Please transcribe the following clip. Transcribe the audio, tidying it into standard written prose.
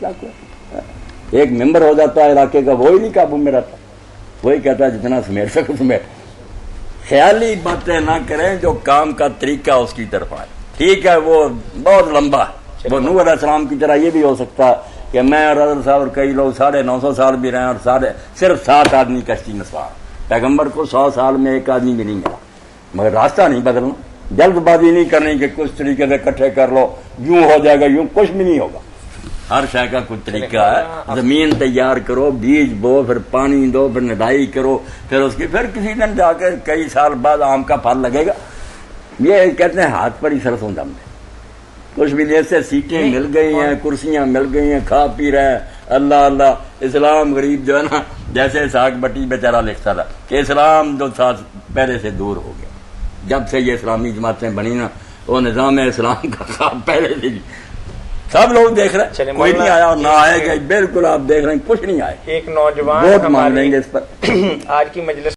ایک ممبر ہو جاتا ہے علاقے کا، وہی نہیں قابو میں رہتا، وہی کہتا ہے جتنا سمیٹ سکو سمیٹ۔ خیالی باتیں نہ کریں، جو کام کا طریقہ اس کی طرف آئے۔ ٹھیک ہے، وہ بہت لمبا ہے، وہ نوح علیہ السلام کی طرح یہ بھی ہو سکتا کہ میں اور حضرت صاحب اور کئی لوگ 950 سال بھی رہے اور صرف 7 آدمی کشتی میں سوار۔ پیغمبر کو 100 سال میں ایک آدمی بھی نہیں ملا، مگر راستہ نہیں بدلنا، جلد بازی نہیں کرنی کہ کچھ طریقے سے اکٹھے کر لو، یوں ہو جائے گا، یوں کچھ بھی نہیں ہوگا۔ ہر شے کا کوئی طریقہ ہے۔ زمین تیار کرو، بیج بو، پھر پانی دو، پھر نڈائی کرو، پھر اس کی پھر کسی دن جا کے کئی سال بعد آم کا پھل لگے گا۔ یہ کہتے ہیں ہاتھ پر ہی سرسوں دم ہے، کچھ بھی نہیں سے سیٹیں مل گئی ہیں، کرسیاں مل گئی ہیں، کھا پی رہے ہیں۔ اللہ اللہ، اسلام غریب جو ہے نا، جیسے ساگ بٹی بیچارہ لکھتا تھا کہ اسلام جو تھا پہلے سے دور ہو گیا۔ جب سے یہ اسلامی جماعتیں بنی نا، وہ نظام اسلام کا خواب پہلے سے سب لوگ دیکھ رہے ہیں، کوئی نہیں آیا اور نہ آئے گا، بالکل آپ دیکھ رہے ہیں کچھ نہیں آئے۔ ایک نوجوان ووٹ مانگ لیں گے اس پر۔ آج کی مجلس